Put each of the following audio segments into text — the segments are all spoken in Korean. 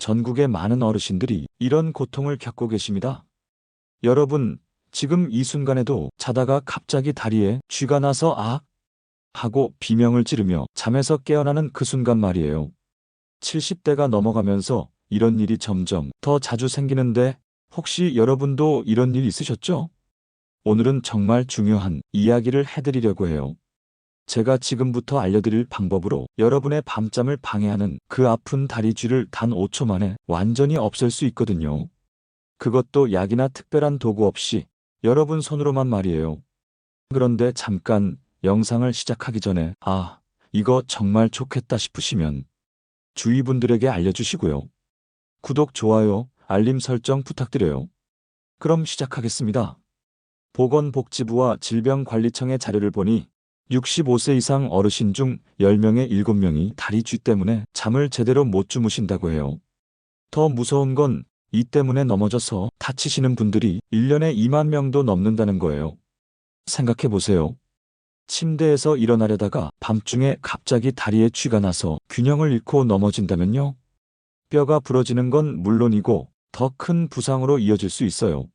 전국의 많은 어르신들이 이런 고통을 겪고 계십니다. 여러분, 지금 이 순간에도 자다가 갑자기 다리에 쥐가 나서 아! 하고 비명을 지르며 잠에서 깨어나는 그 순간 말이에요. 70대가 넘어가면서 이런 일이 점점 더 자주 생기는데 혹시 여러분도 이런 일 있으셨죠? 오늘은 정말 중요한 이야기를 해드리려고 해요. 제가 지금부터 알려드릴 방법으로 여러분의 밤잠을 방해하는 그 아픈 다리 쥐를 단 5초 만에 완전히 없앨 수 있거든요. 그것도 약이나 특별한 도구 없이 여러분 손으로만 말이에요. 그런데 잠깐 영상을 시작하기 전에 이거 정말 좋겠다 싶으시면 주위 분들에게 알려주시고요. 구독, 좋아요, 알림 설정 부탁드려요. 그럼 시작하겠습니다. 보건복지부와 질병관리청의 자료를 보니 65세 이상 어르신 중 10명에 7명이 다리 쥐 때문에 잠을 제대로 못 주무신다고 해요. 더 무서운 건 이 때문에 넘어져서 다치시는 분들이 1년에 2만 명도 넘는다는 거예요. 생각해 보세요. 침대에서 일어나려다가 밤중에 갑자기 다리에 쥐가 나서 균형을 잃고 넘어진다면요? 뼈가 부러지는 건 물론이고 더 큰 부상으로 이어질 수 있어요.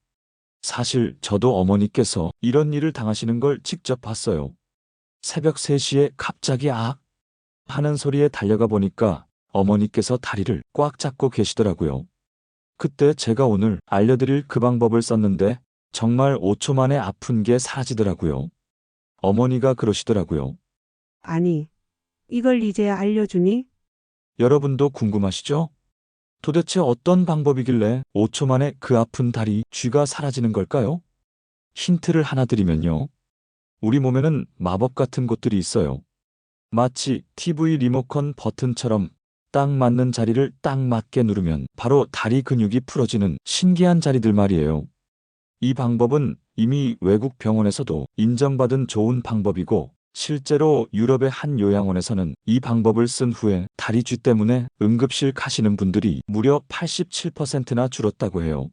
사실 저도 어머니께서 이런 일을 당하시는 걸 직접 봤어요. 새벽 3시에 갑자기 하는 소리에 달려가 보니까 어머니께서 다리를 꽉 잡고 계시더라고요. 그때 제가 오늘 알려드릴 그 방법을 썼는데 정말 5초 만에 아픈 게 사라지더라고요. 어머니가 그러시더라고요. 아니, 이걸 이제야 알려주니? 여러분도 궁금하시죠? 도대체 어떤 방법이길래 5초 만에 그 아픈 다리 쥐가 사라지는 걸까요? 힌트를 하나 드리면요. 우리 몸에는 마법 같은 곳들이 있어요. 마치 TV 리모컨 버튼처럼 딱 맞는 자리를 딱 맞게 누르면 바로 다리 근육이 풀어지는 신기한 자리들 말이에요. 이 방법은 이미 외국 병원에서도 인정받은 좋은 방법이고 실제로 유럽의 한 요양원에서는 이 방법을 쓴 후에 다리 쥐 때문에 응급실 가시는 분들이 무려 87%나 줄었다고 해요.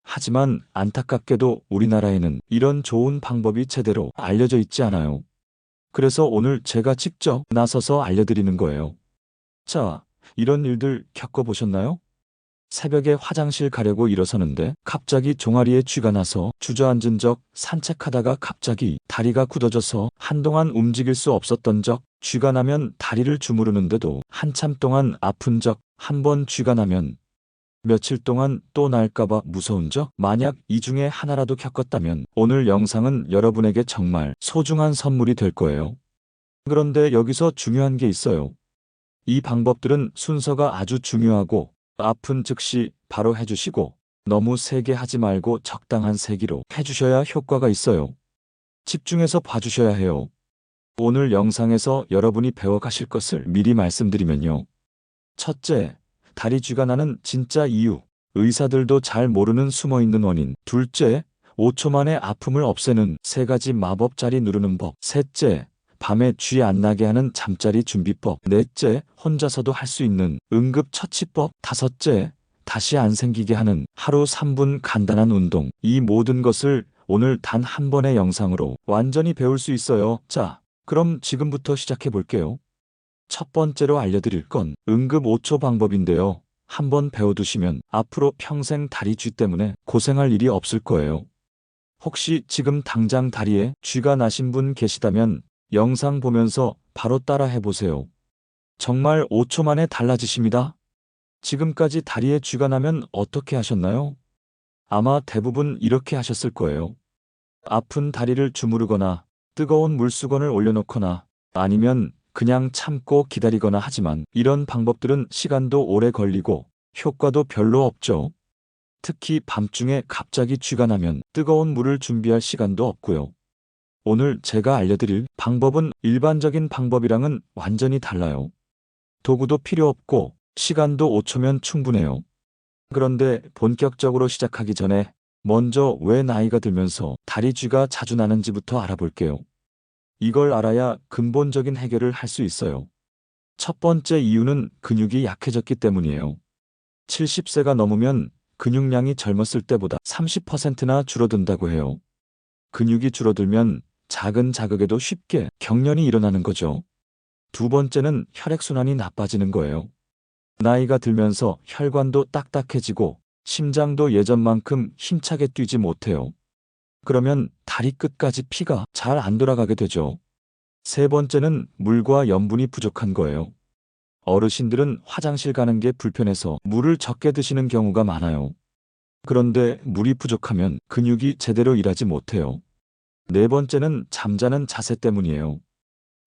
하지만 안타깝게도 우리나라에는 이런 좋은 방법이 제대로 알려져 있지 않아요. 그래서 오늘 제가 직접 나서서 알려드리는 거예요. 자, 이런 일들 겪어보셨나요? 새벽에 화장실 가려고 일어서는데 갑자기 종아리에 쥐가 나서 주저앉은 적, 산책하다가 갑자기 다리가 굳어져서 한동안 움직일 수 없었던 적, 쥐가 나면 다리를 주무르는데도 한참 동안 아픈 적, 한 번 쥐가 나면 며칠 동안 또 날까봐 무서운 적, 만약 이 중에 하나라도 겪었다면 오늘 영상은 여러분에게 정말 소중한 선물이 될 거예요. 그런데 여기서 중요한 게 있어요. 이 방법들은 순서가 아주 중요하고 아픈 즉시 바로 해주시고 너무 세게 하지 말고 적당한 세기로 해주셔야 효과가 있어요. 집중해서 봐주셔야 해요. 오늘 영상에서 여러분이 배워가실 것을 미리 말씀드리면요. 첫째, 다리 쥐가 나는 진짜 이유, 의사들도 잘 모르는 숨어있는 원인. 둘째, 5초 만에 아픔을 없애는 3가지 마법 자리 누르는 법. 셋째, 밤에 쥐 안 나게 하는 잠자리 준비법. 넷째, 혼자서도 할 수 있는 응급처치법. 다섯째, 다시 안 생기게 하는 하루 3분 간단한 운동. 이 모든 것을 오늘 단 한 번의 영상으로 완전히 배울 수 있어요. 자, 그럼 지금부터 시작해 볼게요. 첫 번째로 알려드릴 건 응급 5초 방법인데요. 한번 배워두시면 앞으로 평생 다리 쥐 때문에 고생할 일이 없을 거예요. 혹시 지금 당장 다리에 쥐가 나신 분 계시다면 영상 보면서 바로 따라 해보세요. 정말 5초 만에 달라지십니다. 지금까지 다리에 쥐가 나면 어떻게 하셨나요? 아마 대부분 이렇게 하셨을 거예요. 아픈 다리를 주무르거나 뜨거운 물수건을 올려놓거나 아니면 그냥 참고 기다리거나 하지만 이런 방법들은 시간도 오래 걸리고 효과도 별로 없죠. 특히 밤중에 갑자기 쥐가 나면 뜨거운 물을 준비할 시간도 없고요. 오늘 제가 알려드릴 방법은 일반적인 방법이랑은 완전히 달라요. 도구도 필요 없고 시간도 5초면 충분해요. 그런데 본격적으로 시작하기 전에 먼저 왜 나이가 들면서 다리 쥐가 자주 나는지부터 알아볼게요. 이걸 알아야 근본적인 해결을 할 수 있어요. 첫 번째 이유는 근육이 약해졌기 때문이에요. 70세가 넘으면 근육량이 젊었을 때보다 30%나 줄어든다고 해요. 근육이 줄어들면 작은 자극에도 쉽게 경련이 일어나는 거죠. 두 번째는 혈액순환이 나빠지는 거예요. 나이가 들면서 혈관도 딱딱해지고 심장도 예전만큼 힘차게 뛰지 못해요. 그러면 다리 끝까지 피가 잘 안 돌아가게 되죠. 세 번째는 물과 염분이 부족한 거예요. 어르신들은 화장실 가는 게 불편해서 물을 적게 드시는 경우가 많아요. 그런데 물이 부족하면 근육이 제대로 일하지 못해요. 네 번째는 잠자는 자세 때문이에요.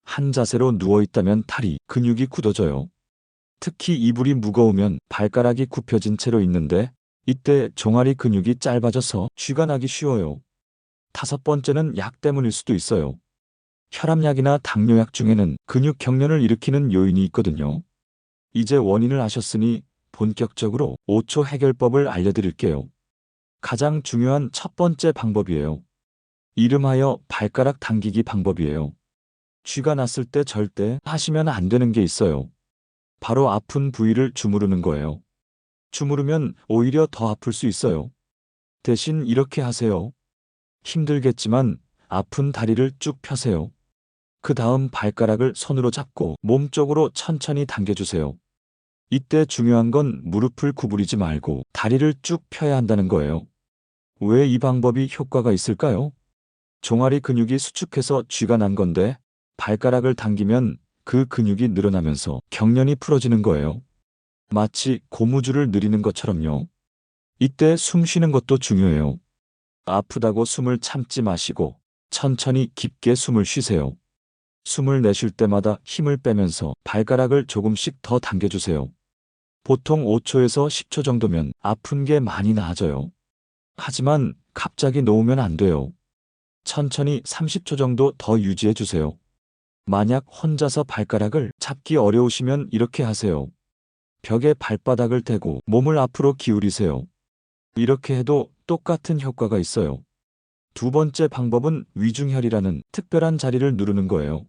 한 자세로 누워 있다면 다리, 근육이 굳어져요. 특히 이불이 무거우면 발가락이 굽혀진 채로 있는데 이때 종아리 근육이 짧아져서 쥐가 나기 쉬워요. 다섯 번째는 약 때문일 수도 있어요. 혈압약이나 당뇨약 중에는 근육 경련을 일으키는 요인이 있거든요. 이제 원인을 아셨으니 본격적으로 5초 해결법을 알려드릴게요. 가장 중요한 첫 번째 방법이에요. 이름하여 발가락 당기기 방법이에요. 쥐가 났을 때 절대 하시면 안 되는 게 있어요. 바로 아픈 부위를 주무르는 거예요. 주무르면 오히려 더 아플 수 있어요. 대신 이렇게 하세요. 힘들겠지만 아픈 다리를 쭉 펴세요. 그 다음 발가락을 손으로 잡고 몸 쪽으로 천천히 당겨주세요. 이때 중요한 건 무릎을 구부리지 말고 다리를 쭉 펴야 한다는 거예요. 왜 이 방법이 효과가 있을까요? 종아리 근육이 수축해서 쥐가 난 건데 발가락을 당기면 그 근육이 늘어나면서 경련이 풀어지는 거예요. 마치 고무줄을 늘리는 것처럼요. 이때 숨 쉬는 것도 중요해요. 아프다고 숨을 참지 마시고 천천히 깊게 숨을 쉬세요. 숨을 내쉴 때마다 힘을 빼면서 발가락을 조금씩 더 당겨주세요. 보통 5초에서 10초 정도면 아픈 게 많이 나아져요. 하지만 갑자기 놓으면 안 돼요. 천천히 30초 정도 더 유지해 주세요. 만약 혼자서 발가락을 잡기 어려우시면 이렇게 하세요. 벽에 발바닥을 대고 몸을 앞으로 기울이세요. 이렇게 해도 똑같은 효과가 있어요. 두 번째 방법은 위중혈이라는 특별한 자리를 누르는 거예요.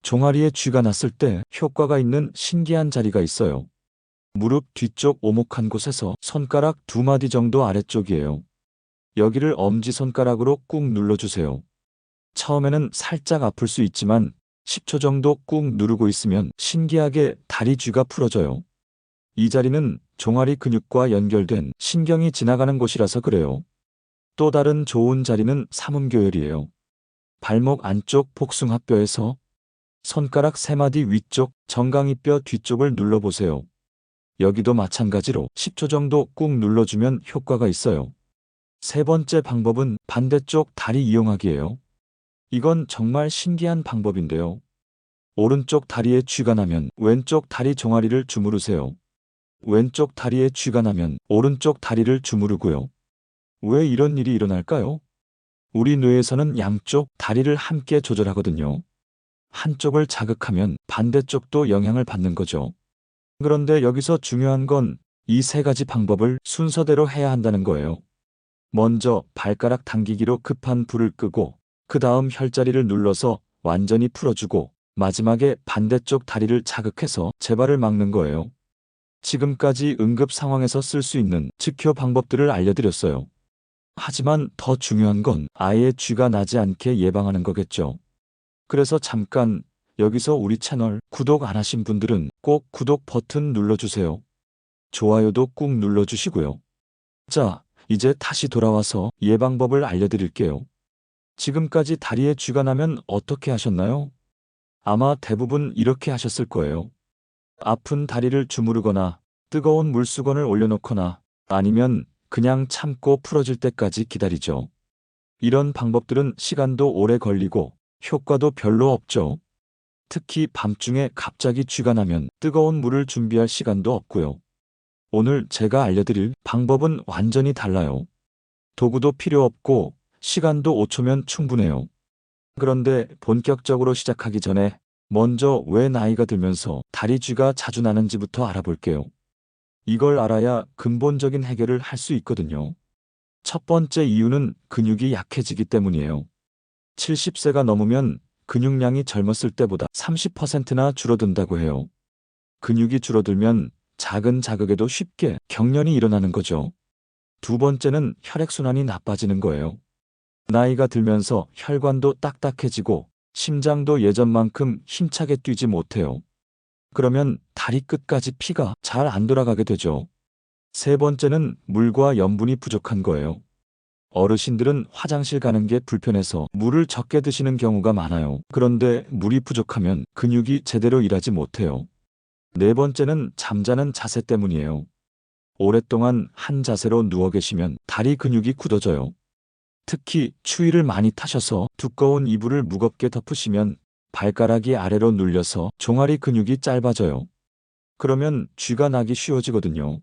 종아리에 쥐가 났을 때 효과가 있는 신기한 자리가 있어요. 무릎 뒤쪽 오목한 곳에서 손가락 2마디 정도 아래쪽이에요. 여기를 엄지손가락으로 꾹 눌러주세요. 처음에는 살짝 아플 수 있지만 10초 정도 꾹 누르고 있으면 신기하게 다리 쥐가 풀어져요. 이 자리는 종아리 근육과 연결된 신경이 지나가는 곳이라서 그래요. 또 다른 좋은 자리는 삼음교열이에요. 발목 안쪽 복숭아뼈에서 손가락 3마디 위쪽 정강이뼈 뒤쪽을 눌러보세요. 여기도 마찬가지로 10초 정도 꾹 눌러주면 효과가 있어요. 세 번째 방법은 반대쪽 다리 이용하기예요. 이건 정말 신기한 방법인데요. 오른쪽 다리에 쥐가 나면 왼쪽 다리 종아리를 주무르세요. 왼쪽 다리에 쥐가 나면 오른쪽 다리를 주무르고요. 왜 이런 일이 일어날까요? 우리 뇌에서는 양쪽 다리를 함께 조절하거든요. 한쪽을 자극하면 반대쪽도 영향을 받는 거죠. 그런데 여기서 중요한 건 이 세 가지 방법을 순서대로 해야 한다는 거예요. 먼저 발가락 당기기로 급한 불을 끄고 그 다음 혈자리를 눌러서 완전히 풀어주고 마지막에 반대쪽 다리를 자극해서 재발을 막는 거예요. 지금까지 응급 상황에서 쓸 수 있는 즉효 방법들을 알려드렸어요. 하지만 더 중요한 건 아예 쥐가 나지 않게 예방하는 거겠죠. 그래서 잠깐 여기서 우리 채널 구독 안 하신 분들은 꼭 구독 버튼 눌러주세요. 좋아요도 꾹 눌러주시고요. 자, 이제 다시 돌아와서 예방법을 알려드릴게요. 지금까지 다리에 쥐가 나면 어떻게 하셨나요? 아마 대부분 이렇게 하셨을 거예요. 아픈 다리를 주무르거나 뜨거운 물수건을 올려놓거나 아니면 그냥 참고 풀어질 때까지 기다리죠. 이런 방법들은 시간도 오래 걸리고 효과도 별로 없죠. 특히 밤중에 갑자기 쥐가 나면 뜨거운 물을 준비할 시간도 없고요. 오늘 제가 알려드릴 방법은 완전히 달라요. 도구도 필요 없고 시간도 5초면 충분해요. 그런데 본격적으로 시작하기 전에 먼저 왜 나이가 들면서 다리 쥐가 자주 나는지부터 알아볼게요. 이걸 알아야 근본적인 해결을 할 수 있거든요. 첫 번째 이유는 근육이 약해지기 때문이에요. 70세가 넘으면 근육량이 젊었을 때보다 30%나 줄어든다고 해요. 근육이 줄어들면 작은 자극에도 쉽게 경련이 일어나는 거죠. 두 번째는 혈액순환이 나빠지는 거예요. 나이가 들면서 혈관도 딱딱해지고 심장도 예전만큼 힘차게 뛰지 못해요. 그러면 다리 끝까지 피가 잘 안 돌아가게 되죠. 세 번째는 물과 염분이 부족한 거예요. 어르신들은 화장실 가는 게 불편해서 물을 적게 드시는 경우가 많아요. 그런데 물이 부족하면 근육이 제대로 일하지 못해요. 네 번째는 잠자는 자세 때문이에요. 오랫동안 한 자세로 누워 계시면 다리 근육이 굳어져요. 특히 추위를 많이 타셔서 두꺼운 이불을 무겁게 덮으시면 발가락이 아래로 눌려서 종아리 근육이 짧아져요. 그러면 쥐가 나기 쉬워지거든요.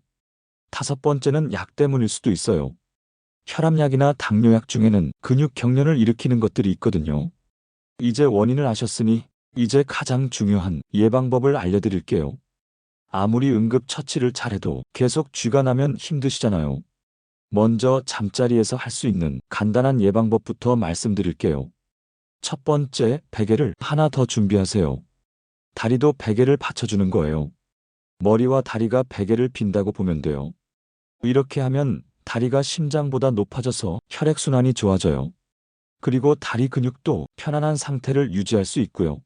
다섯 번째는 약 때문일 수도 있어요. 혈압약이나 당뇨약 중에는 근육 경련을 일으키는 것들이 있거든요. 이제 원인을 아셨으니 이제 가장 중요한 예방법을 알려드릴게요. 아무리 응급처치를 잘해도 계속 쥐가 나면 힘드시잖아요. 먼저 잠자리에서 할 수 있는 간단한 예방법부터 말씀드릴게요. 첫 번째, 베개를 하나 더 준비하세요. 다리도 베개를 받쳐주는 거예요. 머리와 다리가 베개를 빈다고 보면 돼요. 이렇게 하면 다리가 심장보다 높아져서 혈액순환이 좋아져요. 그리고 다리 근육도 편안한 상태를 유지할 수 있고요.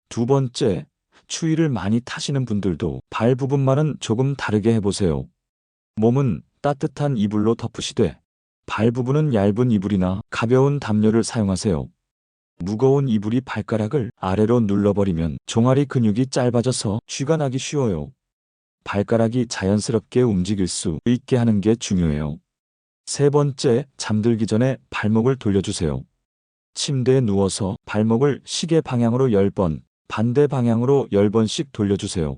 두 번째, 추위를 많이 타시는 분들도 발 부분만은 조금 다르게 해보세요. 몸은 따뜻한 이불로 덮으시되 발 부분은 얇은 이불이나 가벼운 담요를 사용하세요. 무거운 이불이 발가락을 아래로 눌러버리면 종아리 근육이 짧아져서 쥐가 나기 쉬워요. 발가락이 자연스럽게 움직일 수 있게 하는 게 중요해요. 세 번째, 잠들기 전에 발목을 돌려주세요. 침대에 누워서 발목을 시계 방향으로 10번, 반대 방향으로 10번씩 돌려주세요.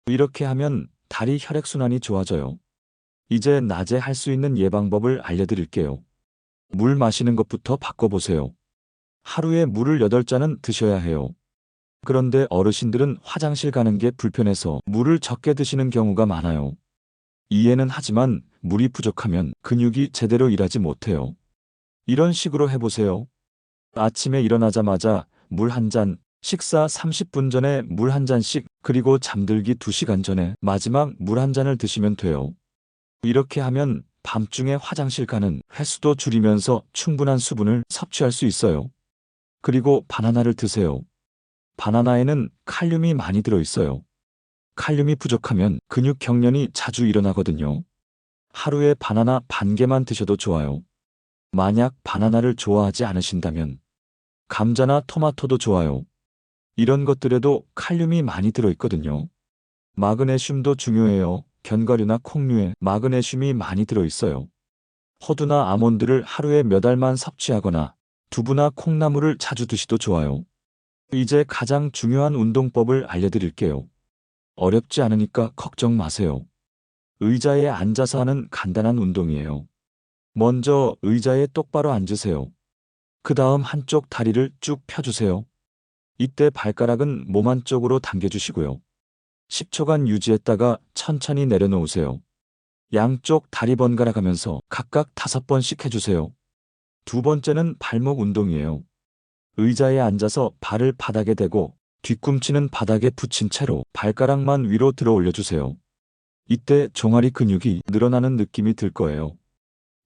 이렇게 하면 다리 혈액순환이 좋아져요. 이제 낮에 할 수 있는 예방법을 알려드릴게요. 물 마시는 것부터 바꿔보세요. 하루에 물을 8잔은 드셔야 해요. 그런데 어르신들은 화장실 가는 게 불편해서 물을 적게 드시는 경우가 많아요. 이해는 하지만 물이 부족하면 근육이 제대로 일하지 못해요. 이런 식으로 해보세요. 아침에 일어나자마자 물 한 잔, 식사 30분 전에 물 한 잔씩, 그리고 잠들기 2시간 전에 마지막 물 한 잔을 드시면 돼요. 이렇게 하면 밤중에 화장실 가는 횟수도 줄이면서 충분한 수분을 섭취할 수 있어요. 그리고 바나나를 드세요. 바나나에는 칼륨이 많이 들어있어요. 칼륨이 부족하면 근육 경련이 자주 일어나거든요. 하루에 바나나 반 개만 드셔도 좋아요. 만약 바나나를 좋아하지 않으신다면 감자나 토마토도 좋아요. 이런 것들에도 칼륨이 많이 들어있거든요. 마그네슘도 중요해요. 견과류나 콩류에 마그네슘이 많이 들어있어요. 호두나 아몬드를 하루에 몇 알만 섭취하거나 두부나 콩나물을 자주 드셔도 좋아요. 이제 가장 중요한 운동법을 알려드릴게요. 어렵지 않으니까 걱정 마세요. 의자에 앉아서 하는 간단한 운동이에요. 먼저 의자에 똑바로 앉으세요. 그 다음 한쪽 다리를 쭉 펴주세요. 이때 발가락은 몸 안쪽으로 당겨주시고요. 10초간 유지했다가 천천히 내려놓으세요. 양쪽 다리 번갈아 가면서 각각 5번씩 해주세요. 두 번째는 발목 운동이에요. 의자에 앉아서 발을 바닥에 대고 뒤꿈치는 바닥에 붙인 채로 발가락만 위로 들어 올려주세요. 이때 종아리 근육이 늘어나는 느낌이 들 거예요.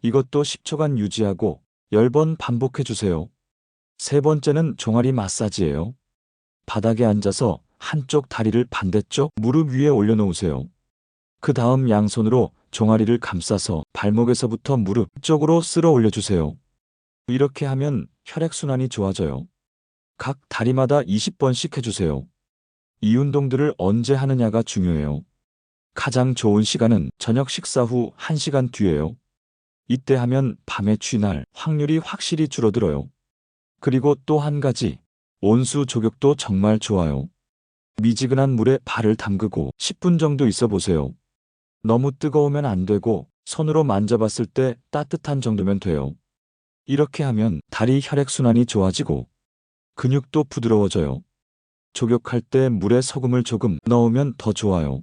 이것도 10초간 유지하고 10번 반복해주세요. 세 번째는 종아리 마사지예요. 바닥에 앉아서 한쪽 다리를 반대쪽 무릎 위에 올려놓으세요. 그 다음 양손으로 종아리를 감싸서 발목에서부터 무릎 쪽으로 쓸어 올려주세요. 이렇게 하면 혈액순환이 좋아져요. 각 다리마다 20번씩 해주세요. 이 운동들을 언제 하느냐가 중요해요. 가장 좋은 시간은 저녁 식사 후 1시간 뒤에요. 이때 하면 밤에 취날 확률이 확실히 줄어들어요. 그리고 또 한 가지, 온수 족욕도 정말 좋아요. 미지근한 물에 발을 담그고 10분 정도 있어 보세요. 너무 뜨거우면 안 되고 손으로 만져봤을 때 따뜻한 정도면 돼요. 이렇게 하면 다리 혈액순환이 좋아지고 근육도 부드러워져요. 족욕할 때 물에 소금을 조금 넣으면 더 좋아요.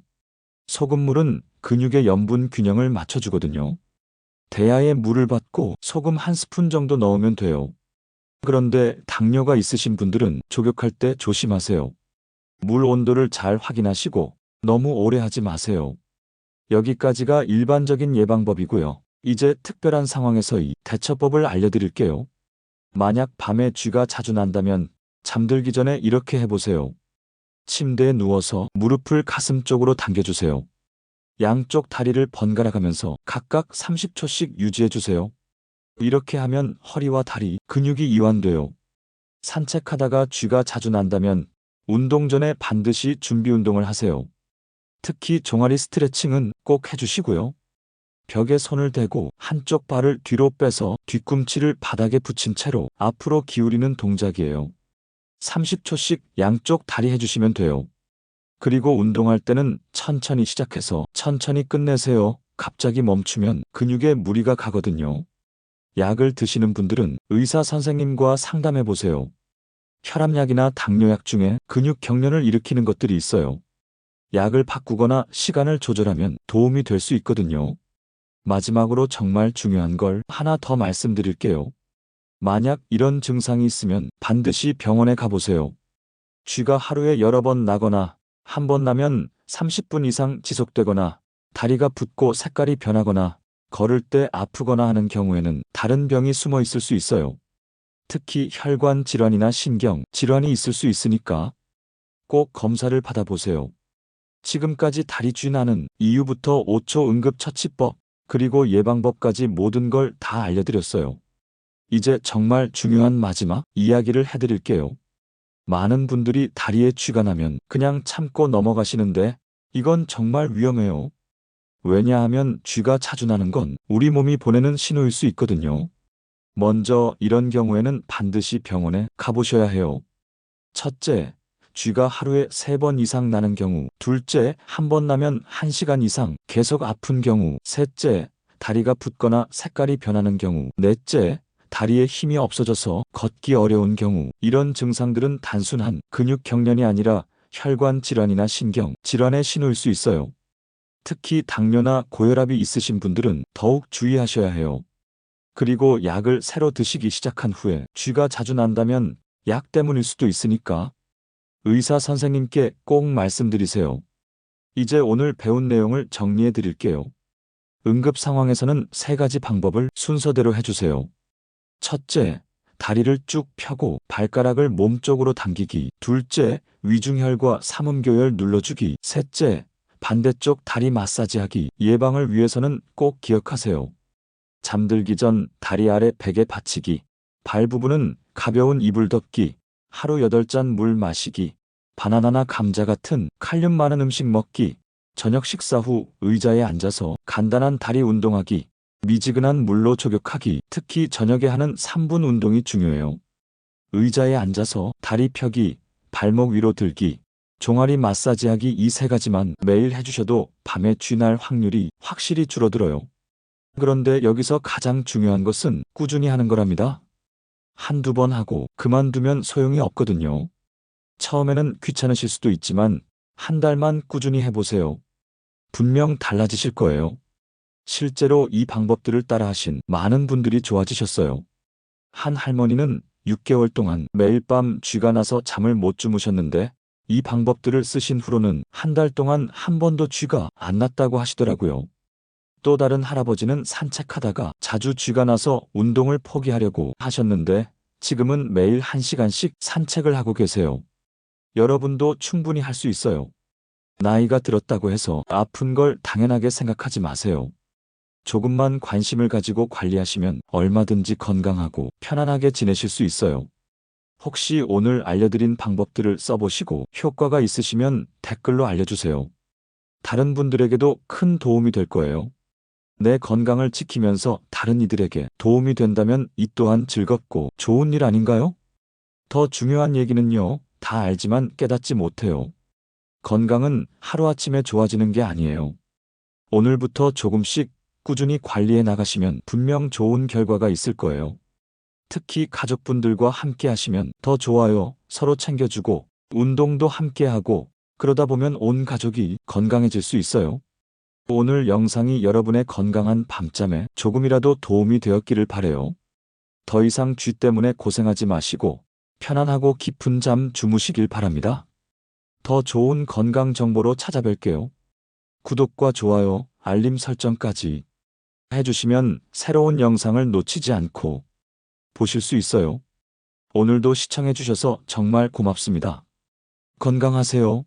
소금물은 근육의 염분 균형을 맞춰주거든요. 대야에 물을 받고 소금 1스푼 정도 넣으면 돼요. 그런데 당뇨가 있으신 분들은 족욕할 때 조심하세요. 물 온도를 잘 확인하시고 너무 오래 하지 마세요. 여기까지가 일반적인 예방법이고요. 이제 특별한 상황에서의 대처법을 알려드릴게요. 만약 밤에 쥐가 자주 난다면 잠들기 전에 이렇게 해보세요. 침대에 누워서 무릎을 가슴 쪽으로 당겨주세요. 양쪽 다리를 번갈아 가면서 각각 30초씩 유지해주세요. 이렇게 하면 허리와 다리, 근육이 이완돼요. 산책하다가 쥐가 자주 난다면 운동 전에 반드시 준비 운동을 하세요. 특히 종아리 스트레칭은 꼭 해주시고요. 벽에 손을 대고 한쪽 발을 뒤로 빼서 뒤꿈치를 바닥에 붙인 채로 앞으로 기울이는 동작이에요. 30초씩 양쪽 다리 해주시면 돼요. 그리고 운동할 때는 천천히 시작해서 천천히 끝내세요. 갑자기 멈추면 근육에 무리가 가거든요. 약을 드시는 분들은 의사 선생님과 상담해 보세요. 혈압약이나 당뇨약 중에 근육 경련을 일으키는 것들이 있어요. 약을 바꾸거나 시간을 조절하면 도움이 될 수 있거든요. 마지막으로 정말 중요한 걸 하나 더 말씀드릴게요. 만약 이런 증상이 있으면 반드시 병원에 가보세요. 쥐가 하루에 여러 번 나거나 한 번 나면 30분 이상 지속되거나 다리가 붓고 색깔이 변하거나 걸을 때 아프거나 하는 경우에는 다른 병이 숨어 있을 수 있어요. 특히 혈관 질환이나 신경 질환이 있을 수 있으니까 꼭 검사를 받아보세요. 지금까지 다리 쥐 나는 이유부터 5초 응급처치법 그리고 예방법까지 모든 걸 다 알려드렸어요. 이제 정말 중요한 마지막 이야기를 해드릴게요. 많은 분들이 다리에 쥐가 나면 그냥 참고 넘어가시는데 이건 정말 위험해요. 왜냐하면 쥐가 자주 나는 건 우리 몸이 보내는 신호일 수 있거든요. 먼저 이런 경우에는 반드시 병원에 가보셔야 해요. 첫째, 쥐가 하루에 3번 이상 나는 경우. 둘째, 한 번 나면 1시간 이상 계속 아픈 경우. 셋째, 다리가 붓거나 색깔이 변하는 경우. 넷째, 다리에 힘이 없어져서 걷기 어려운 경우. 이런 증상들은 단순한 근육 경련이 아니라 혈관 질환이나 신경 질환의 신호일 수 있어요. 특히 당뇨나 고혈압이 있으신 분들은 더욱 주의하셔야 해요. 그리고 약을 새로 드시기 시작한 후에 쥐가 자주 난다면 약 때문일 수도 있으니까 의사 선생님께 꼭 말씀드리세요. 이제 오늘 배운 내용을 정리해 드릴게요. 응급 상황에서는 3가지 방법을 순서대로 해주세요. 첫째, 다리를 쭉 펴고 발가락을 몸쪽으로 당기기. 둘째, 위중혈과 삼음교열 눌러주기. 셋째, 반대쪽 다리 마사지하기. 예방을 위해서는 꼭 기억하세요. 잠들기 전 다리 아래 베개 받치기. 발 부분은 가벼운 이불 덮기. 하루 8잔 물 마시기. 바나나나 감자 같은 칼륨 많은 음식 먹기. 저녁 식사 후 의자에 앉아서 간단한 다리 운동하기. 미지근한 물로 족욕하기. 특히 저녁에 하는 3분 운동이 중요해요. 의자에 앉아서 다리 펴기, 발목 위로 들기, 종아리 마사지하기 이 3가지만 매일 해주셔도 밤에 쥐 날 확률이 확실히 줄어들어요. 그런데 여기서 가장 중요한 것은 꾸준히 하는 거랍니다. 한두 번 하고 그만두면 소용이 없거든요. 처음에는 귀찮으실 수도 있지만 한 달만 꾸준히 해보세요. 분명 달라지실 거예요. 실제로 이 방법들을 따라하신 많은 분들이 좋아지셨어요. 한 할머니는 6개월 동안 매일 밤 쥐가 나서 잠을 못 주무셨는데 이 방법들을 쓰신 후로는 한 달 동안 한 번도 쥐가 안 났다고 하시더라고요. 또 다른 할아버지는 산책하다가 자주 쥐가 나서 운동을 포기하려고 하셨는데 지금은 매일 1시간씩 산책을 하고 계세요. 여러분도 충분히 할 수 있어요. 나이가 들었다고 해서 아픈 걸 당연하게 생각하지 마세요. 조금만 관심을 가지고 관리하시면 얼마든지 건강하고 편안하게 지내실 수 있어요. 혹시 오늘 알려드린 방법들을 써보시고 효과가 있으시면 댓글로 알려주세요. 다른 분들에게도 큰 도움이 될 거예요. 내 건강을 지키면서 다른 이들에게 도움이 된다면 이 또한 즐겁고 좋은 일 아닌가요? 더 중요한 얘기는요, 다 알지만 깨닫지 못해요. 건강은 하루아침에 좋아지는 게 아니에요. 오늘부터 조금씩 꾸준히 관리해 나가시면 분명 좋은 결과가 있을 거예요. 특히 가족분들과 함께 하시면 더 좋아요. 서로 챙겨주고 운동도 함께 하고 그러다 보면 온 가족이 건강해질 수 있어요. 오늘 영상이 여러분의 건강한 밤잠에 조금이라도 도움이 되었기를 바라요. 더 이상 쥐 때문에 고생하지 마시고 편안하고 깊은 잠 주무시길 바랍니다. 더 좋은 건강 정보로 찾아뵐게요. 구독과 좋아요, 알림 설정까지 해주시면 새로운 영상을 놓치지 않고 보실 수 있어요. 오늘도 시청해주셔서 정말 고맙습니다. 건강하세요.